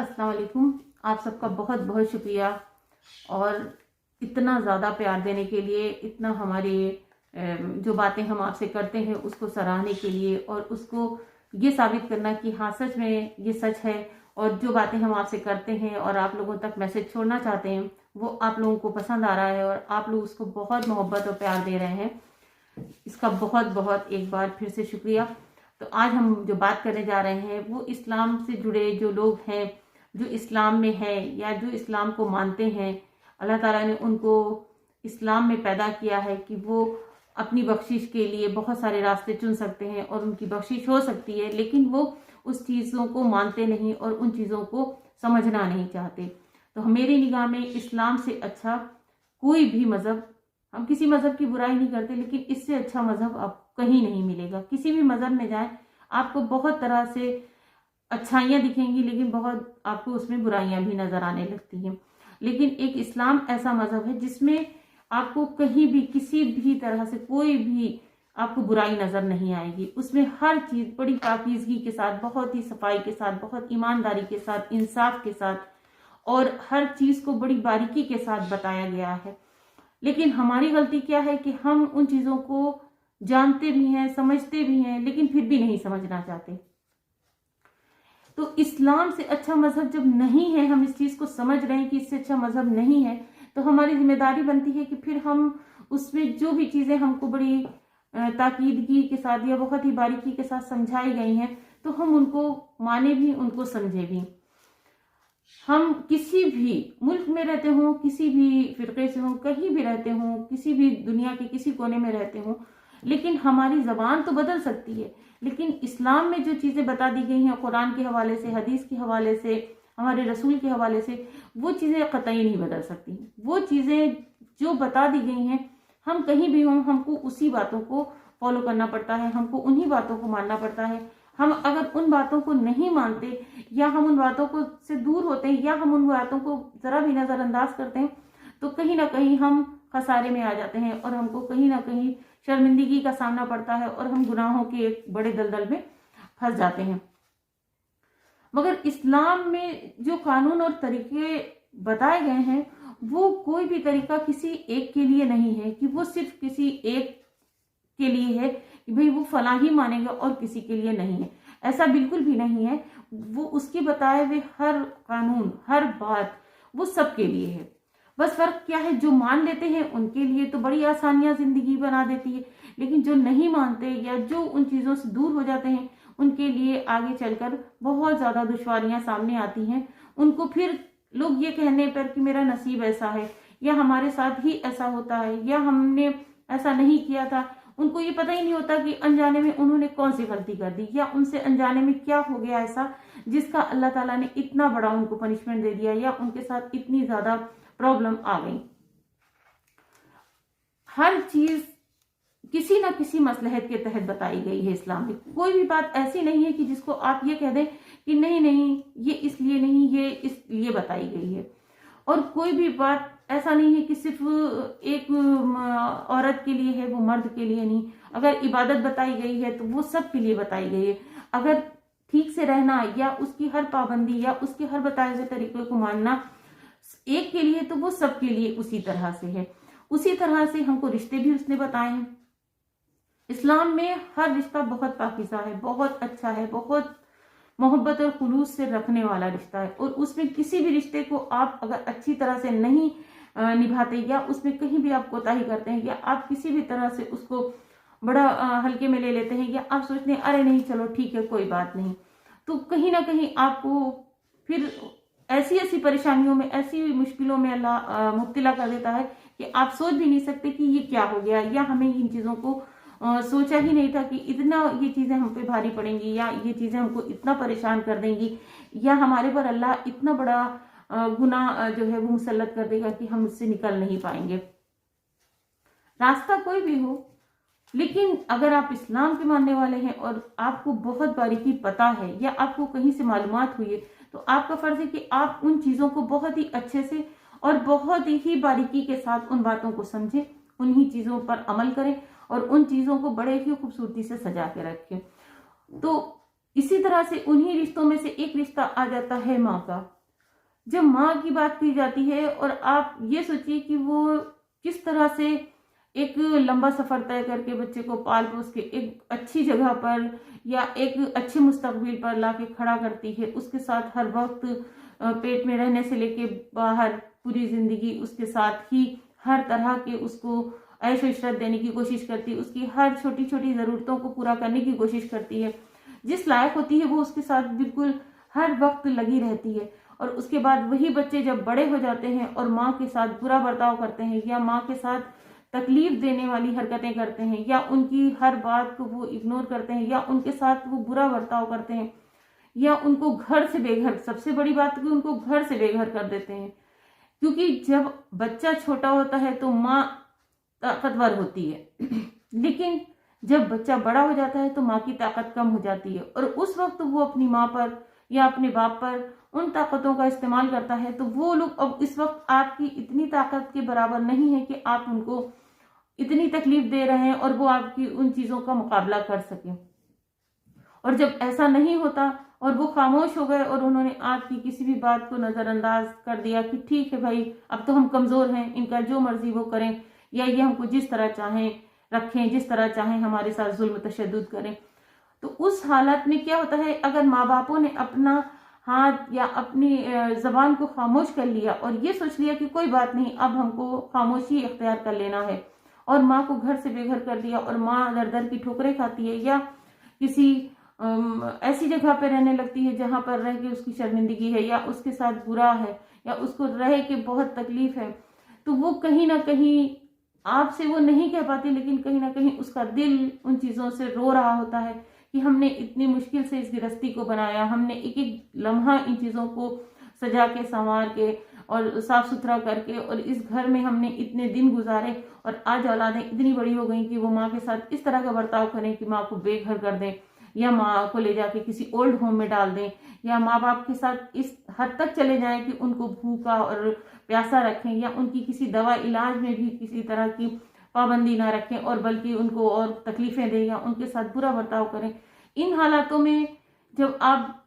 अस्सलाम वालेकुम। आप सबका बहुत बहुत शुक्रिया और इतना ज़्यादा प्यार देने के लिए, इतना हमारे जो बातें हम आपसे करते हैं उसको सराहने के लिए और उसको ये साबित करना कि हाँ सच में ये सच है और जो बातें हम आपसे करते हैं और आप लोगों तक मैसेज छोड़ना चाहते हैं वो आप लोगों को पसंद आ रहा है और आप लोग उसको बहुत मोहब्बत और प्यार दे रहे हैं। इसका बहुत बहुत एक बार फिर से शुक्रिया। तो आज हम जो बात करने जा रहे हैं वो इस्लाम से जुड़े जो लोग हैं, जो इस्लाम में है या जो इस्लाम को मानते हैं, अल्लाह ताला ने उनको इस्लाम में पैदा किया है कि वो अपनी बख्शिश के लिए बहुत सारे रास्ते चुन सकते हैं और उनकी बख्शिश हो सकती है, लेकिन वो उस चीज़ों को मानते नहीं और उन चीज़ों को समझना नहीं चाहते। तो मेरी निगाह में इस्लाम से अच्छा कोई भी मज़हब, हम किसी मज़हब की बुराई नहीं करते, लेकिन इससे अच्छा मज़हब आपको कहीं नहीं मिलेगा। किसी भी मज़हब में जाएं आपको बहुत तरह से अच्छाइयाँ दिखेंगी, लेकिन बहुत आपको उसमें बुराइयां भी नजर आने लगती हैं। लेकिन एक इस्लाम ऐसा मजहब है जिसमें आपको कहीं भी किसी भी तरह से कोई भी आपको बुराई नजर नहीं आएगी। उसमें हर चीज बड़ी पाकीज़गी के साथ, बहुत ही सफाई के साथ, बहुत ईमानदारी के साथ, इंसाफ के साथ और हर चीज को बड़ी बारीकी के साथ बताया गया है। लेकिन हमारी गलती क्या है कि हम उन चीजों को जानते भी हैं, समझते भी हैं, लेकिन फिर भी नहीं समझना चाहते। तो इस्लाम से अच्छा मजहब जब नहीं है, हम इस चीज को समझ रहे हैं कि इससे अच्छा मजहब नहीं है, तो हमारी जिम्मेदारी बनती है कि फिर हम उसमें जो भी चीजें हमको बड़ी ताकीदगी के साथ या बहुत ही बारीकी के साथ समझाई गई हैं, तो हम उनको माने भी, उनको समझे भी। हम किसी भी मुल्क में रहते हों, किसी भी फिरके से हों, कहीं भी रहते हों, किसी भी दुनिया के किसी कोने में रहते हों, लेकिन हमारी जबान तो बदल सकती है, लेकिन इस्लाम में जो चीजें बता दी गई हैं कुरान के हवाले से, हदीस के हवाले से, हमारे रसूल के हवाले से, वो चीजें कतई नहीं बदल सकती। वो चीजें जो बता दी गई हैं, हम कहीं भी हों हमको उसी बातों को फॉलो करना पड़ता है, हमको उन्हीं बातों को मानना पड़ता है। हम अगर उन बातों को नहीं मानते या हम उन बातों को से दूर होते हैं या हम उन बातों को जरा भी नजरअंदाज करते हैं, तो कहीं ना कहीं हम खसारे में आ जाते हैं और हमको कहीं ना कहीं शर्मिंदगी का सामना पड़ता है और हम गुनाहों के एक बड़े दलदल में फंस जाते हैं। मगर इस्लाम में जो कानून और तरीके बताए गए हैं वो कोई भी तरीका किसी एक के लिए नहीं है कि वो सिर्फ किसी एक के लिए है कि भाई वो फलां ही मानेगा और किसी के लिए नहीं है। ऐसा बिल्कुल भी नहीं है। वो उसके बताए हुए हर कानून, हर बात वो सबके लिए है। बस फर्क क्या है, जो मान लेते हैं उनके लिए तो बड़ी आसानियां जिंदगी बना देती है, लेकिन जो नहीं मानते या जो उन चीजों से दूर हो जाते हैं उनके लिए आगे चलकर बहुत ज्यादा दुश्वारियां सामने आती हैं। उनको फिर लोग ये कहने पर कि मेरा नसीब ऐसा है या हमारे साथ ही ऐसा होता है या हमने ऐसा नहीं किया था, उनको ये पता ही नहीं होता कि अनजाने में उन्होंने कौन सी गलती कर दी या उनसे अनजाने में क्या हो गया ऐसा जिसका अल्लाह ताला ने इतना बड़ा उनको पनिशमेंट दे दिया या उनके साथ इतनी ज्यादा प्रॉब्लम आ गई। हर चीज किसी ना किसी मसलहत के तहत बताई गई है इस्लाम में। कोई भी बात ऐसी नहीं है कि जिसको आप ये कह दें कि नहीं नहीं ये इसलिए नहीं, ये इसलिए बताई गई है। और कोई भी बात ऐसा नहीं है कि सिर्फ एक औरत के लिए है, वो मर्द के लिए नहीं। अगर इबादत बताई गई है तो वो सब के लिए बताई गई है। अगर ठीक से रहना या उसकी हर पाबंदी या उसके हर बताए हुए तरीके को मानना एक के लिए तो वो सब के लिए उसी तरह से है। उसी तरह से हमको रिश्ते भी उसने बताए हैं। इस्लाम में हर रिश्ता बहुत पाकीज़ा है, बहुत अच्छा है, बहुत मोहब्बत और खुलूस से रखने वाला रिश्ता है। और उसमें किसी भी रिश्ते को आप अगर अच्छी तरह से नहीं निभाते या उसमें कहीं भी आप कोताही करते हैं या आप किसी भी तरह से उसको बड़ा हल्के में ले लेते हैं या आप सोचते हैं अरे नहीं चलो ठीक है कोई बात नहीं, तो कहीं ना कहीं आपको फिर ऐसी ऐसी परेशानियों में, ऐसी मुश्किलों में अल्लाह मुब्तला कर देता है कि आप सोच भी नहीं सकते कि ये क्या हो गया या हमें इन चीज़ों को सोचा ही नहीं था कि इतना ये चीज़ें हम पे भारी पड़ेंगी या ये चीज़ें हमको इतना परेशान कर देंगी या हमारे पर अल्लाह इतना बड़ा गुनाह जो है वो मुसल्लत कर देगा कि हम उससे निकल नहीं पाएंगे। रास्ता कोई भी हो, लेकिन अगर आप इस्लाम के मानने वाले हैं और आपको बहुत बारीकी पता है या आपको कहीं से मालूमात हुई है, तो आपका फर्ज है कि आप उन चीज़ों को बहुत ही अच्छे से और बहुत ही बारीकी के साथ उन बातों को समझें, उन्हीं चीज़ों पर अमल करें और उन चीज़ों को बड़े ही खूबसूरती से सजा के रखें। तो इसी तरह से उन्हीं रिश्तों में से एक रिश्ता आ जाता है माँ का। जब माँ की बात की जाती है, और आप ये सोचिए कि वो किस तरह से एक लंबा सफर तय करके बच्चे को पाल पोस के एक अच्छी जगह पर या एक अच्छे मुस्तकबिल पर लाके खड़ा करती है, उसके साथ हर वक्त पेट में रहने से लेके बाहर पूरी जिंदगी उसके साथ ही हर तरह के उसको ऐश इशरत देने की कोशिश करती है, उसकी हर छोटी छोटी जरूरतों को पूरा करने की कोशिश करती है। जिस लायक होती है वो उसके साथ बिल्कुल हर वक्त लगी रहती है। और उसके बाद वही बच्चे जब बड़े हो जाते हैं और माँ के साथ बुरा बर्ताव करते हैं या माँ के साथ तकलीफ देने वाली हरकतें करते हैं या उनकी हर बात को वो इग्नोर करते हैं या उनके साथ वो बुरा बर्ताव करते हैं या उनको घर से बेघर, सबसे बड़ी बात कि उनको घर से बेघर कर देते हैं। क्योंकि जब बच्चा छोटा होता है तो माँ ताकतवर होती है लेकिन जब बच्चा बड़ा हो जाता है तो माँ की ताकत कम हो जाती है, और उस वक्त वो अपनी माँ पर या अपने बाप पर उन ताकतों का इस्तेमाल करता है। तो वो लोग अब इस वक्त आपकी इतनी ताकत के बराबर नहीं है कि आप उनको इतनी तकलीफ दे रहे हैं और वो आपकी उन चीजों का मुकाबला कर सके। और जब ऐसा नहीं होता और वो खामोश हो गए और उन्होंने आपकी किसी भी बात को नजरअंदाज कर दिया कि ठीक है भाई, अब तो हम कमजोर हैं, इनका जो मर्जी वो करें, या ये हमको जिस तरह चाहें रखें, जिस तरह चाहें हमारे साथ जुल्म तशद्दुद करें, तो उस हालत में क्या होता है, अगर माँ बापों ने अपना हाथ या अपनी जबान को खामोश कर लिया और ये सोच लिया कि कोई बात नहीं, अब हमको खामोशी इख्तियार कर लेना है, और माँ को घर से बेघर कर दिया और माँ दर दर की ठोकरें खाती है या किसी ऐसी जगह पे रहने लगती है जहां पर रह के उसकी शर्मिंदगी है या उसके साथ बुरा है या उसको रह के बहुत तकलीफ है, तो वो कहीं ना कहीं आपसे वो नहीं कह पाती, लेकिन कहीं ना कहीं उसका दिल उन चीजों से रो रहा होता है कि हमने इतनी मुश्किल से इस गृहस्थी को बनाया, हमने एक एक लम्हा इन चीजों को सजा के संवार के और साफ सुथरा करके, और इस घर में हमने इतने दिन गुजारे, और आज औलादें इतनी बड़ी हो गई कि वो माँ के साथ इस तरह का बर्ताव करें कि माँ को बेघर कर दें या माँ को ले जाके किसी ओल्ड होम में डाल दें, या माँ बाप के साथ इस हद तक चले जाएं कि उनको भूखा और प्यासा रखें, या उनकी किसी दवा इलाज में भी किसी तरह की पाबंदी ना रखें और बल्कि उनको और तकलीफें दें या उनके साथ बुरा बर्ताव करें। इन हालातों में जब आप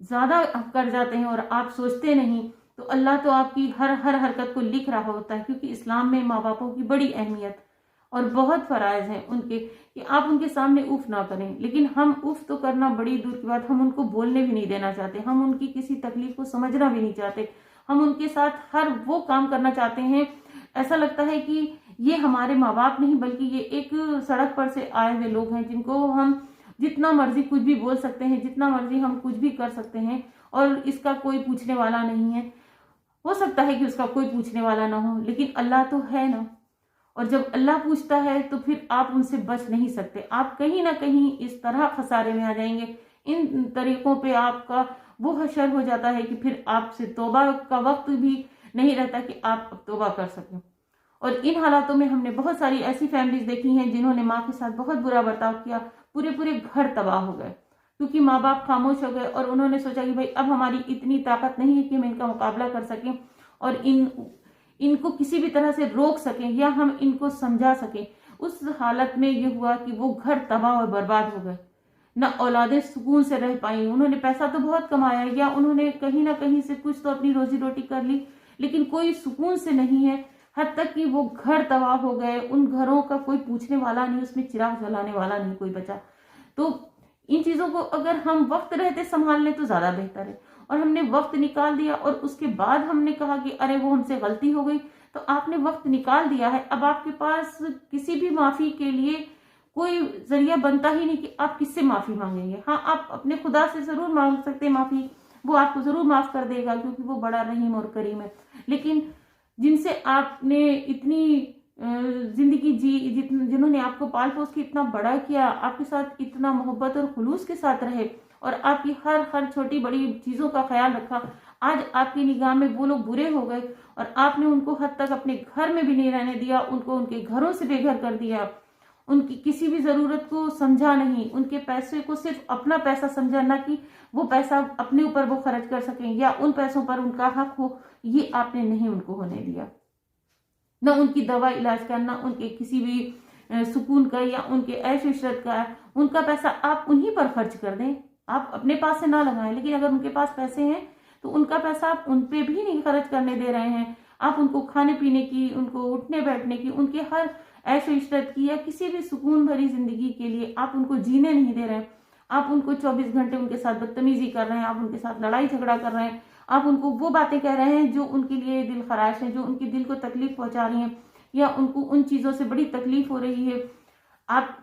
ज्यादा कर जाते हैं और आप सोचते नहीं, तो अल्लाह तो आपकी हर हर हरकत को लिख रहा होता है, क्योंकि इस्लाम में माँ बापों की बड़ी अहमियत और बहुत फराइज हैं उनके कि आप उनके सामने उफ ना करें। लेकिन हम उफ तो करना बड़ी दूर की बात, हम उनको बोलने भी नहीं देना चाहते, हम उनकी किसी तकलीफ को समझना भी नहीं चाहते, हम उनके साथ हर वो काम करना चाहते हैं, ऐसा लगता है कि ये हमारे माँ बाप नहीं बल्कि ये एक सड़क पर से आए हुए लोग हैं जिनको हम जितना मर्जी कुछ भी बोल सकते हैं, जितना मर्जी हम कुछ भी कर सकते हैं, और इसका कोई पूछने वाला नहीं है। हो सकता है कि उसका कोई पूछने वाला ना हो, लेकिन अल्लाह तो है ना, और जब अल्लाह पूछता है तो फिर आप उनसे बच नहीं सकते, आप कहीं ना कहीं इस तरह खसारे में आ जाएंगे। इन तरीकों पे आपका वो हशर हो जाता है कि फिर आपसे तौबा का वक्त भी नहीं रहता कि आप अब तौबा कर सकें। और इन हालातों में हमने बहुत सारी ऐसी फैमिलीज देखी हैं जिन्होंने माँ के साथ बहुत बुरा बर्ताव किया, पूरे पूरे घर तबाह हो गए, क्योंकि माँ बाप खामोश हो गए और उन्होंने सोचा कि भाई अब हमारी इतनी ताकत नहीं है कि हम इनका मुकाबला कर सकें और इनको किसी भी तरह से रोक सकें या हम इनको समझा सकें। उस हालत में ये हुआ कि वो घर तबाह और बर्बाद हो गए, न औलादें सुकून से रह पाई। उन्होंने पैसा तो बहुत कमाया या उन्होंने कहीं ना कहीं से कुछ तो अपनी रोजी रोटी कर ली, लेकिन कोई सुकून से नहीं है, हद तक कि वो घर तबाह हो गए। उन घरों का कोई पूछने वाला नहीं, उसमें चिराग जलाने वाला नहीं कोई बचा। तो इन चीजों को अगर हम वक्त रहते संभाल लें तो ज्यादा बेहतर है, और हमने वक्त निकाल दिया और उसके बाद हमने कहा कि अरे वो हमसे गलती हो गई, तो आपने वक्त निकाल दिया है, अब आपके पास किसी भी माफी के लिए कोई जरिया बनता ही नहीं कि आप किससे माफी मांगेंगे। हाँ, आप अपने खुदा से जरूर मांग सकते हैं माफी, वो आपको जरूर माफ कर देगा क्योंकि वो बड़ा रहीम और करीम है। लेकिन जिनसे आपने इतनी जिंदगी जी, जिन्होंने आपको पाल पोस के इतना बड़ा किया, आपके साथ इतना मोहब्बत और खुलूस के साथ रहे और आपकी हर हर छोटी बड़ी चीजों का ख्याल रखा, आज आपकी निगाह में वो लोग बुरे हो गए और आपने उनको हद तक अपने घर में भी नहीं रहने दिया, उनको उनके घरों से बेघर कर दिया, उनकी किसी भी जरूरत को समझा नहीं, उनके पैसे को सिर्फ अपना पैसा समझा, ना कि वो पैसा अपने ऊपर वो खर्च कर सकें या उन पैसों पर उनका हक हो, ये आपने नहीं उनको होने दिया। न उनकी दवा इलाज का, न उनके किसी भी सुकून का या उनके ऐश इशरत का, उनका पैसा आप उन्हीं पर खर्च कर दें। आप अपने पास से ना लगाएं, लेकिन अगर उनके पास पैसे हैं तो उनका पैसा आप उन पे भी नहीं खर्च करने दे रहे हैं। आप उनको खाने पीने की, उनको उठने बैठने की, उनके हर ऐशो इशरत की या किसी भी सुकून भरी जिंदगी के लिए आप उनको जीने नहीं दे रहे हैं। आप उनको 24 घंटे उनके साथ बदतमीजी कर रहे हैं, आप उनके साथ लड़ाई झगड़ा कर रहे हैं, आप उनको वो बातें कह रहे हैं जो उनके लिए दिल खराश है, जो उनके दिल को तकलीफ पहुंचा रही हैं, या उनको उन चीजों से बड़ी तकलीफ हो रही है। आप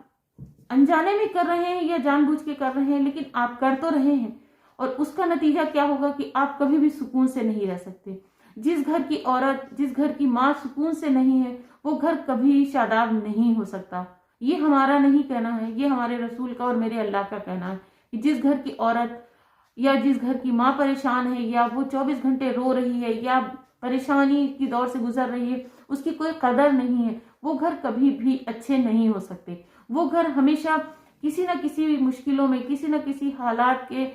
अनजाने में कर रहे हैं या जानबूझ के कर रहे हैं, लेकिन आप कर तो रहे हैं, और उसका नतीजा क्या होगा कि आप कभी भी सुकून से नहीं रह सकते। जिस घर की औरत, जिस घर की माँ सुकून से नहीं है, वो घर कभी शादाब नहीं हो सकता। ये हमारा नहीं कहना है, ये हमारे रसूल का और मेरे अल्लाह का कहना है कि जिस घर की औरत या जिस घर की माँ परेशान है, या वो 24 घंटे रो रही है, या परेशानी की दौर से गुजर रही है, उसकी कोई कदर नहीं है, वो घर कभी भी अच्छे नहीं हो सकते। वो घर हमेशा किसी न किसी मुश्किलों में, किसी न किसी हालात के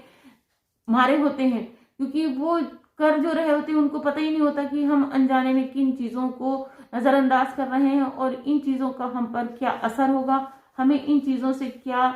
मारे होते हैं, क्योंकि वो कर जो रहे होते हैं उनको पता ही नहीं होता कि हम अनजाने में किन चीजों को नजरअंदाज कर रहे हैं और इन चीजों का हम पर क्या असर होगा, हमें इन चीजों से क्या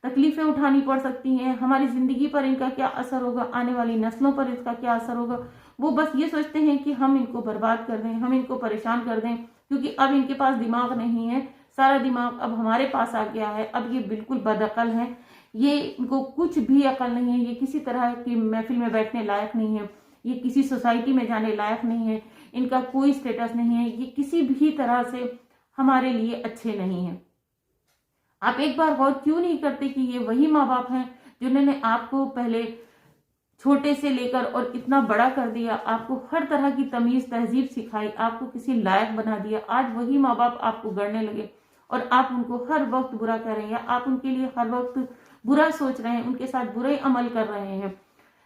तकलीफें उठानी पड़ सकती हैं, हमारी जिंदगी पर इनका क्या असर होगा, आने वाली नस्लों पर इसका क्या असर होगा। वो बस ये सोचते हैं कि हम इनको बर्बाद कर दें, हम इनको परेशान कर दें, क्योंकि अब इनके पास दिमाग नहीं है, सारा दिमाग अब हमारे पास आ गया है। अब ये बिल्कुल बदअकल है, ये इनको कुछ भी अकल नहीं है, ये किसी तरह की महफिल में बैठने लायक नहीं है, ये किसी सोसाइटी में जाने लायक नहीं है, इनका कोई स्टेटस नहीं है, ये किसी भी तरह से हमारे लिए अच्छे नहीं है। आप एक बार गौर क्यों नहीं करते कि ये वही माँ बाप हैं जिन्होंने आपको पहले छोटे से लेकर और इतना बड़ा कर दिया, आपको हर तरह की तमीज तहजीब सिखाई, आपको किसी लायक बना दिया। आज वही माँ बाप आपको गढ़ने लगे और आप उनको हर वक्त बुरा कर रहे हैं, या आप उनके लिए हर वक्त बुरा सोच रहे हैं, उनके साथ बुरे अमल कर रहे हैं।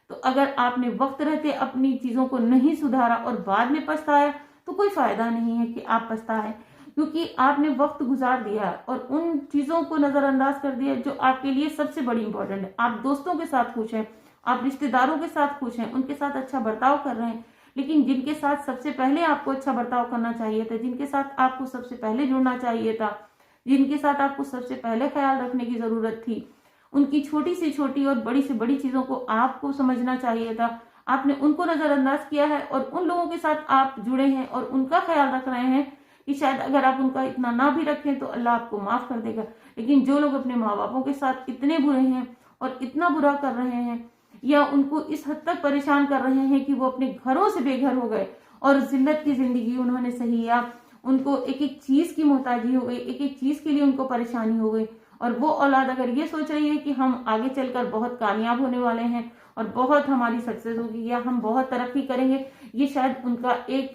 तो अगर आपने वक्त रहते अपनी चीजों को नहीं सुधारा और बाद में पछताया, तो कोई फायदा नहीं है कि आप पछताएं, क्योंकि आपने वक्त गुजार दिया और उन चीजों को नजरअंदाज कर दिया जो आपके लिए सबसे बड़ी इंपॉर्टेंट है। आप दोस्तों के साथ खुश हैं, आप रिश्तेदारों के साथ खुश हैं, उनके साथ अच्छा बर्ताव कर रहे हैं, लेकिन जिनके साथ सबसे पहले आपको अच्छा बर्ताव करना चाहिए था, जिनके साथ आपको सबसे पहले जुड़ना चाहिए था, जिनके साथ आपको सबसे पहले ख्याल रखने की जरूरत थी, उनकी छोटी से छोटी और बड़ी से बड़ी चीजों को आपको समझना चाहिए था, आपने उनको नजरअंदाज किया है और उन लोगों के साथ आप जुड़े हैं और उनका ख्याल रख रहे हैं कि शायद अगर आप उनका इतना ना भी रखें तो अल्लाह आपको माफ कर देगा। लेकिन जो लोग अपने माँ बापों के साथ इतने बुरे हैं और इतना बुरा कर रहे हैं, या उनको इस हद तक परेशान कर रहे हैं कि वो अपने घरों से बेघर हो गए और जिल्लत की जिंदगी उन्होंने सही, या उनको एक एक चीज की मोहताजी हो गई, एक एक चीज के लिए उनको परेशानी हो गई, और वो औलाद अगर ये सोच रही है कि हम आगे चलकर बहुत कामयाब होने वाले हैं और बहुत हमारी सक्सेस होगी या हम बहुत तरक्की करेंगे, ये शायद उनका एक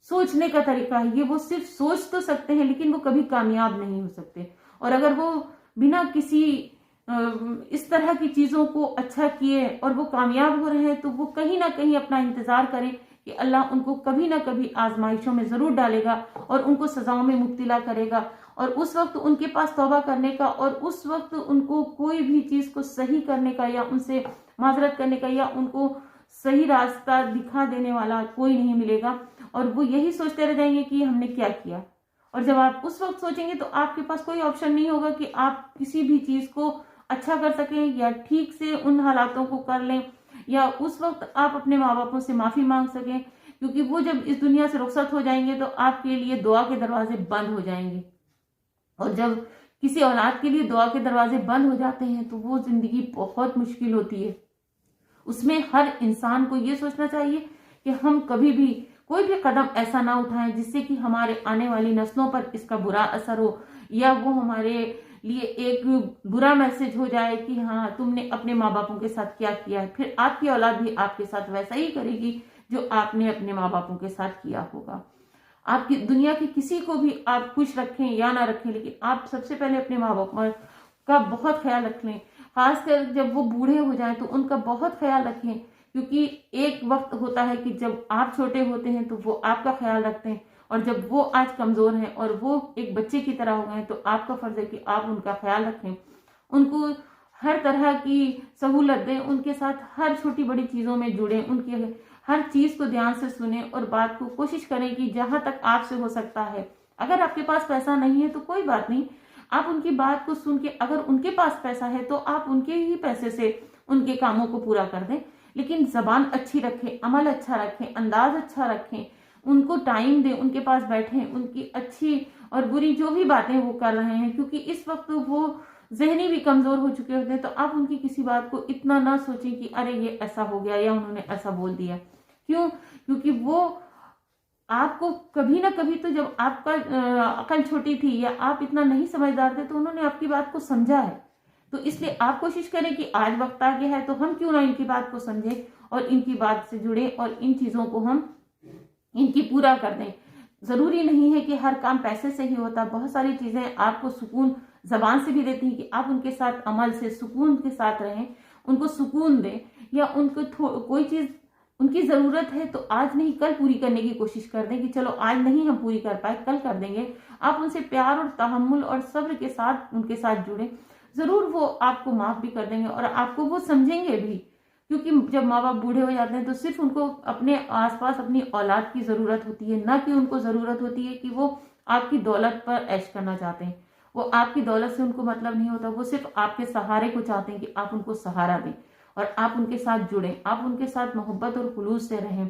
सोचने का तरीका है। ये वो सिर्फ सोच तो सकते हैं लेकिन वो कभी कामयाब नहीं हो सकते। और अगर वो बिना किसी इस तरह की चीजों को अच्छा किए और वो कामयाब हो रहे हैं, तो वो कहीं ना कहीं अपना इंतजार करें कि अल्लाह उनको कभी ना कभी आजमाइशों में जरूर डालेगा और उनको सजाओं में मुब्तला करेगा, और उस वक्त उनके पास तौबा करने का और उस वक्त उनको कोई भी चीज को सही करने का या उनसे माजरत करने का या उनको सही रास्ता दिखा देने वाला कोई नहीं मिलेगा, और वो यही सोचते रह जाएंगे कि हमने क्या किया। और जब आप उस वक्त सोचेंगे तो आपके पास कोई ऑप्शन नहीं होगा कि आप किसी भी चीज को अच्छा कर सकें या ठीक से उन हालातों को कर लें, या उस वक्त आप अपने माँ बापों से माफी मांग सकें, क्योंकि वो जब इस दुनिया से रुखसत हो जाएंगे तो आपके लिए दुआ के दरवाजे बंद हो जाएंगे। और जब किसी औलाद के लिए दुआ के दरवाजे बंद हो जाते हैं तो वो जिंदगी बहुत मुश्किल होती है। उसमें हर इंसान को ये सोचना चाहिए कि हम कभी भी कोई भी कदम ऐसा ना उठाएं जिससे कि हमारे आने वाली नस्लों पर इसका बुरा असर हो, या वो हमारे लिए एक बुरा मैसेज हो जाए कि हाँ तुमने अपने माँ बापों के साथ क्या किया है, फिर आपकी औलाद भी आपके साथ वैसा ही करेगी जो आपने अपने माँ बापों के साथ किया होगा। आपकी दुनिया की किसी को भी आप खुश रखें या ना रखें, लेकिन आप सबसे पहले अपने माँ बाप का बहुत ख्याल रख लें। खासकर जब वो बूढ़े हो जाएं तो उनका बहुत ख्याल रखें, क्योंकि एक वक्त होता है कि जब आप छोटे होते हैं तो वो आपका ख्याल रखते हैं, और जब वो आज कमजोर हैं और वो एक बच्चे की तरह हो गए हैं तो आपका फर्ज है कि आप उनका ख्याल रखें, उनको हर तरह की सहूलत दें, उनके साथ हर छोटी बड़ी चीजों में जुड़ें, उनकी हर चीज को ध्यान से सुने और बात को कोशिश करें कि जहां तक आपसे हो सकता है। अगर आपके पास पैसा नहीं है तो कोई बात नहीं, आप उनकी बात को सुन के, अगर उनके पास पैसा है तो आप उनके ही पैसे से उनके कामों को पूरा कर दें, लेकिन जबान अच्छी रखें, अमल अच्छा रखें, अंदाज अच्छा रखें, उनको टाइम दें, उनके पास बैठें, उनकी अच्छी और बुरी जो भी बातें वो कर रहे हैं, क्योंकि इस वक्त वो जहनी भी कमजोर हो चुके होते हैं, तो आप उनकी किसी बात को इतना ना सोचें कि अरे ये ऐसा हो गया या उन्होंने ऐसा बोल दिया। क्यों? क्योंकि वो आपको कभी ना कभी तो जब आपका अकल छोटी थी या आप इतना नहीं समझदार थे तो उन्होंने आपकी बात को समझा है। तो इसलिए आप कोशिश करें कि आज वक्त आ गया है तो हम क्यों ना इनकी बात को समझें और इनकी बात से जुड़े और इन चीजों को हम इनकी पूरा कर दें। जरूरी नहीं है कि हर काम पैसे से ही होता, बहुत सारी चीजें आपको सुकून जबान से भी देती हैं कि आप उनके साथ अमल से सुकून के साथ रहें, उनको सुकून दें, या उनको कोई चीज उनकी जरूरत है तो आज नहीं कल पूरी करने की कोशिश कर दें कि चलो आज नहीं हम पूरी कर पाए कल कर देंगे। आप उनसे प्यार और तहम्मुल और सब्र के साथ उनके साथ जुड़े, जरूर वो आपको माफ भी कर देंगे और आपको वो समझेंगे भी। क्योंकि जब माँ बाप बूढ़े हो जाते हैं तो सिर्फ उनको अपने आसपास अपनी औलाद की जरूरत होती है, ना कि उनको जरूरत होती है कि वो आपकी दौलत पर ऐश करना चाहते हैं। वो आपकी दौलत से उनको मतलब नहीं होता, वो सिर्फ आपके सहारे को चाहते हैं कि आप उनको सहारा दें और आप उनके साथ जुड़ें, आप उनके साथ मोहब्बत और खुलूस से रहें।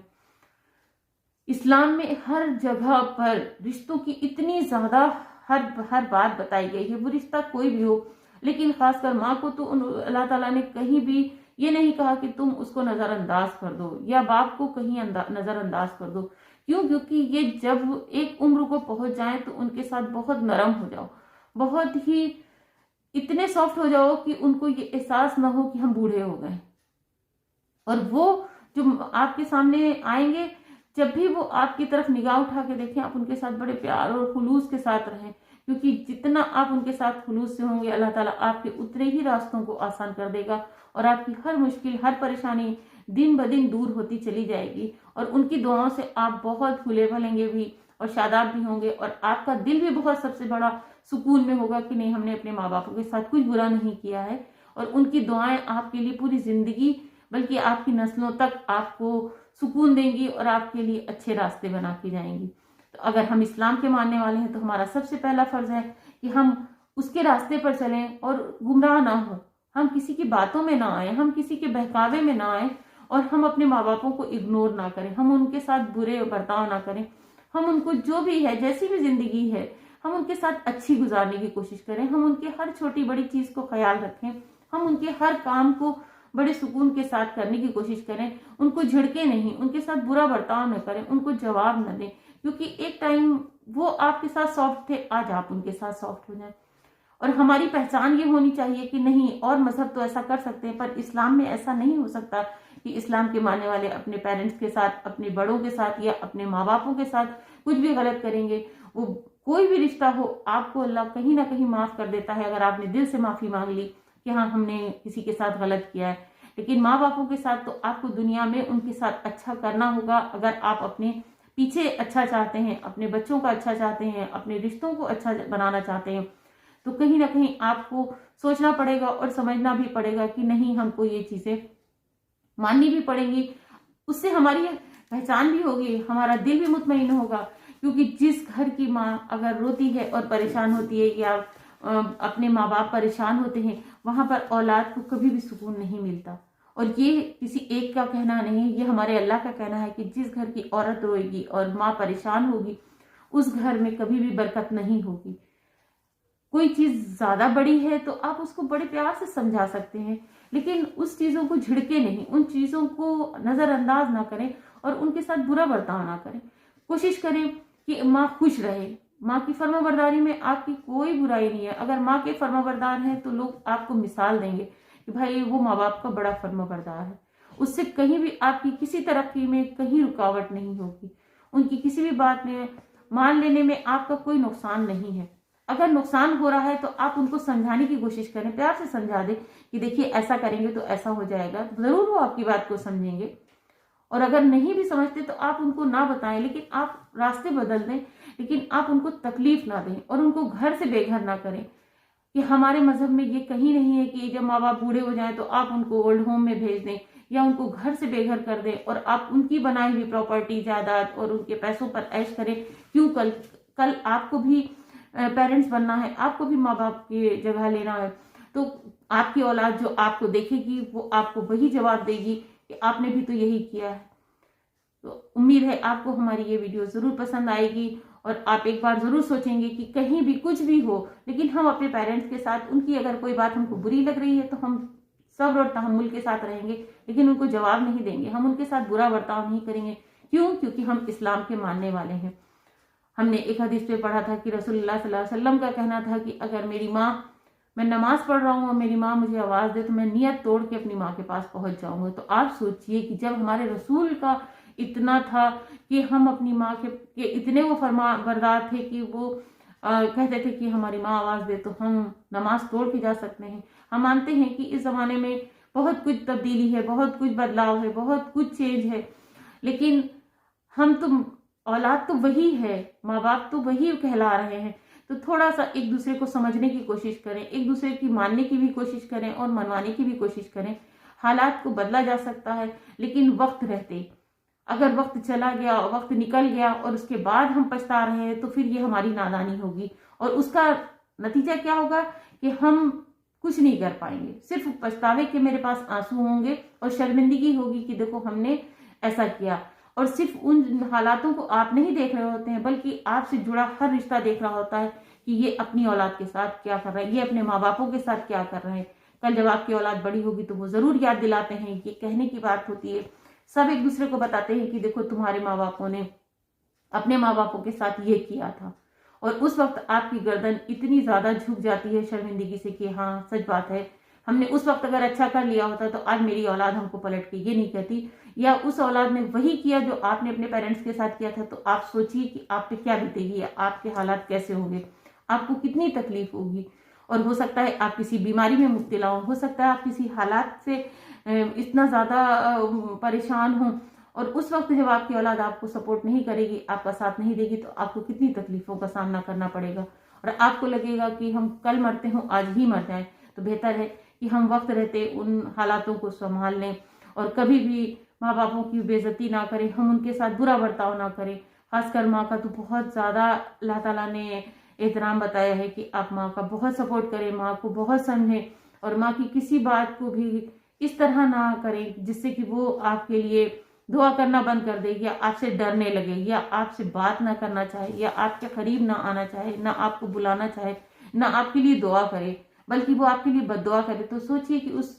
इस्लाम में हर जगह पर रिश्तों की इतनी ज्यादा हर बात बताई गई है, वो रिश्ता कोई भी हो, लेकिन खासकर माँ को तो अल्लाह ताला ने कहीं भी ये नहीं कहा कि तुम उसको नजरअंदाज कर दो या बाप को कहीं नजरअंदाज कर दो। क्यों? क्योंकि ये जब एक उम्र को पहुंच जाए तो उनके साथ बहुत नरम हो जाओ, बहुत ही इतने सॉफ्ट हो जाओ कि उनको ये एहसास ना हो कि हम बूढ़े हो गए। और वो जो आपके सामने आएंगे, जब भी वो आपकी तरफ निगाह उठा के देखें, आप उनके साथ बड़े प्यार और खुलूस के साथ रहें, क्योंकि जितना आप उनके साथ खुलूस से होंगे अल्लाह ताला आपके उतरे ही रास्तों को आसान कर देगा और आपकी हर मुश्किल हर परेशानी दिन ब दिन दूर होती चली जाएगी। और उनकी दुआओं से आप बहुत फूले फलेंगे भी और शादाब भी होंगे और आपका दिल भी बहुत सबसे बड़ा सुकून में होगा कि नहीं, हमने अपने माँ बापों के साथ कुछ बुरा नहीं किया है। और उनकी दुआएं आपके लिए पूरी जिंदगी बल्कि आपकी नस्लों तक आपको सुकून देंगी और आपके लिए अच्छे रास्ते बना के जाएंगी। तो अगर हम इस्लाम के मानने वाले हैं तो हमारा सबसे पहला फर्ज है कि हम उसके रास्ते पर चलें और गुमराह ना हो, हम किसी की बातों में ना आए, हम किसी के बहकावे में ना आए और हम अपने माँ बापों को इग्नोर ना करें, हम उनके साथ बुरे बर्ताव ना करें, हम उनको जो भी है जैसी भी जिंदगी है हम उनके साथ अच्छी गुजारने की कोशिश करें, हम उनके हर छोटी बड़ी चीज को ख्याल रखें, हम उनके हर काम को बड़े सुकून के साथ करने की कोशिश करें, उनको झिड़के नहीं, उनके साथ बुरा बर्ताव न करें, उनको जवाब न दें, क्योंकि एक टाइम वो आपके साथ सॉफ्ट थे, आज आप उनके साथ सॉफ्ट हो जाएं। और हमारी पहचान ये होनी चाहिए कि नहीं, और मजहब तो ऐसा कर सकते हैं पर इस्लाम में ऐसा नहीं हो सकता कि इस्लाम के मानने वाले अपने पेरेंट्स के साथ, अपने बड़ों के साथ या अपने माँ बापों के साथ कुछ भी गलत करेंगे। वो कोई भी रिश्ता हो, आपको अल्लाह कहीं ना कहीं माफ कर देता है अगर आपने दिल से माफी मांग ली कि हाँ हमने किसी के साथ गलत किया है। लेकिन माँ बापों के साथ तो आपको दुनिया में उनके साथ अच्छा करना होगा। अगर आप अपने पीछे अच्छा चाहते हैं, अपने बच्चों का अच्छा चाहते हैं, अपने रिश्तों को अच्छा बनाना चाहते हैं, तो कहीं ना कहीं आपको सोचना पड़ेगा और समझना भी पड़ेगा कि नहीं, हमको ये चीजें माननी भी पड़ेंगी। उससे हमारी पहचान भी होगी, हमारा दिल भी मुतमईन होगा। क्योंकि जिस घर की माँ अगर रोती है और परेशान होती है या अपने माँ बाप परेशान होते हैं, वहां पर औलाद को कभी भी सुकून नहीं मिलता। और ये किसी एक का कहना नहीं, ये हमारे अल्लाह का कहना है कि जिस घर की औरत रोएगी और माँ परेशान होगी, उस घर में कभी भी बरकत नहीं होगी। कोई चीज ज्यादा बड़ी है तो आप उसको बड़े प्यार से समझा सकते हैं, लेकिन उस चीजों को झिड़के नहीं, उन चीजों को नजरअंदाज ना करें और उनके साथ बुरा बर्ताव ना करें। कोशिश करें कि माँ खुश रहे। माँ की फर्माबरदारी में आपकी कोई बुराई नहीं है। अगर माँ के फर्माबरदार हैं तो लोग आपको मिसाल देंगे कि भाई वो माँ बाप का बड़ा फर्माबरदार है, उससे कहीं भी आपकी किसी तरक्की में कहीं रुकावट नहीं होगी, उनकी किसी भी बात में मान लेने में आपका कोई नुकसान नहीं है। अगर नुकसान हो रहा है तो आप उनको समझाने की कोशिश करें, प्यार से समझा दें कि देखिए ऐसा करेंगे तो ऐसा हो जाएगा, जरूर वो आपकी बात को समझेंगे। और अगर नहीं भी समझते तो आप उनको ना बताएं, लेकिन आप रास्ते बदल दें, लेकिन आप उनको तकलीफ ना दें और उनको घर से बेघर ना करें। कि हमारे मजहब में ये कहीं नहीं है कि जब माँ बाप बूढ़े हो जाएं तो आप उनको ओल्ड होम में भेज दें या उनको घर से बेघर कर दें और आप उनकी बनाई हुई प्रॉपर्टी जायदाद और उनके पैसों पर ऐश करें। क्यों? कल आपको भी पेरेंट्स बनना है, आपको भी माँ बाप की जगह लेना है, तो आपकी औलाद जो आपको देखेगी वो आपको वही जवाब देगी कि आपने भी तो यही किया है। तो उम्मीद है आपको हमारी ये वीडियो जरूर पसंद आएगी और आप एक बार जरूर सोचेंगे कि कहीं भी कुछ भी हो, लेकिन हम अपने पेरेंट्स के साथ, उनकी अगर कोई बात हमको बुरी लग रही है तो हम सब्र और तहम्मुल के साथ रहेंगे, लेकिन उनको जवाब नहीं देंगे, हम उनके साथ बुरा बर्ताव नहीं करेंगे। क्यों? क्योंकि हम इस्लाम के मानने वाले हैं। हमने एक हदीस पे पढ़ा था कि रसूलुल्लाह सल्लल्लाहु अलैहि वसल्लम का कहना था कि अगर मेरी माँ, मैं नमाज पढ़ रहा हूँ और मेरी माँ मुझे आवाज दे तो मैं नियत तोड़ के अपनी माँ के पास पहुंच जाऊंगा। तो आप सोचिए कि जब हमारे रसूल का इतना था कि हम अपनी माँ के इतने वो फरमा बरदार थे कि वो कहते थे कि हमारी माँ आवाज दे तो हम नमाज तोड़ के जा सकते हैं। हम मानते हैं कि इस जमाने में बहुत कुछ तब्दीली है, बहुत कुछ बदलाव है, बहुत कुछ चेंज है, लेकिन हम तो औलाद तो वही है, माँ बाप तो वही कहला रहे हैं। तो थोड़ा सा एक दूसरे को समझने की कोशिश करें, एक दूसरे की मानने की भी कोशिश करें और मनवाने की भी कोशिश करें। हालात को बदला जा सकता है, लेकिन वक्त रहते, अगर वक्त चला गया, वक्त निकल गया और उसके बाद हम पछता रहे हैं तो फिर ये हमारी नादानी होगी और उसका नतीजा क्या होगा कि हम कुछ नहीं कर पाएंगे, सिर्फ पछतावे के मेरे पास आंसू होंगे और शर्मिंदगी होगी कि देखो हमने ऐसा किया। और सिर्फ उन हालातों को आप नहीं देख रहे होते हैं, बल्कि आपसे जुड़ा हर रिश्ता देख रहा होता है कि ये अपनी औलाद के साथ क्या कर रहा है, ये अपने माँ बापों के साथ क्या कर रहे हैं। कल जब आपकी औलाद बड़ी होगी तो वो जरूर याद दिलाते हैं, ये कहने की बात होती है। सब एक दूसरे को बताते हैं कि देखो तुम्हारे माँ बापों ने अपने माँ बापों के साथ ये किया था, और उस वक्त आपकी गर्दन इतनी ज्यादा झुक जाती है शर्मिंदगी से कि हाँ सच बात है, हमने उस वक्त अगर अच्छा कर लिया होता तो आज मेरी औलाद हमको पलट के ये नहीं कहती, या उस औलाद ने वही किया जो आपने अपने पेरेंट्स के साथ किया था। तो आप सोचिए कि आप पे क्या बीतेगी, आपके हालात कैसे होंगे, आपको कितनी तकलीफ होगी। और हो सकता है आप किसी बीमारी में मुब्तला हो सकता है आप किसी हालात से इतना ज्यादा परेशान हो, और उस वक्त जब आपकी औलाद आपको सपोर्ट नहीं करेगी, आपका साथ नहीं देगी, तो आपको कितनी तकलीफों का सामना करना पड़ेगा। और आपको लगेगा कि हम कल मरते हो आज ही मर जाए। तो बेहतर है कि हम वक्त रहते उन हालातों को संभाल लें और कभी भी माँ बापों की बेइज्जती ना करें, हम उनके साथ बुरा बर्ताव ना करें। खासकर माँ का तो बहुत ज्यादा अल्लाह ताला ने एहतराम बताया है कि आप माँ का बहुत सपोर्ट करें, माँ को बहुत समझें और माँ की किसी बात को भी इस तरह ना करें जिससे कि वो आपके लिए दुआ करना बंद कर दे, या आपसे डरने लगे, या आपसे बात ना करना चाहे, या आपके करीब ना आना चाहे, ना आपको बुलाना चाहे, ना आपके लिए दुआ करे, बल्कि वो आपके लिए बद्दुआ करे। तो सोचिए कि उस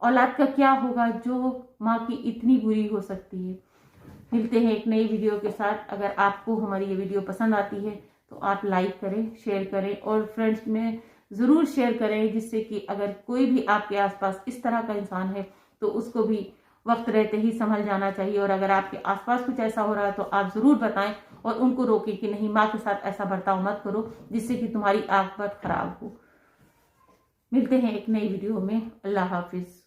औलाद का क्या होगा जो माँ की इतनी बुरी हो सकती है। मिलते हैं एक नई वीडियो के साथ। अगर आपको हमारी ये वीडियो पसंद आती है तो आप लाइक करें, शेयर करें और फ्रेंड्स में जरूर शेयर करें, जिससे कि अगर कोई भी आपके आसपास इस तरह का इंसान है तो उसको भी वक्त रहते ही संभल जाना चाहिए। और अगर आपके आसपास कुछ ऐसा हो रहा है तो आप जरूर बताएं और उनको रोकें कि नहीं, माँ के साथ ऐसा बर्ताव मत करो जिससे कि तुम्हारी आखिरत खराब हो। मिलते हैं एक नई वीडियो में। अल्लाह हाफिज।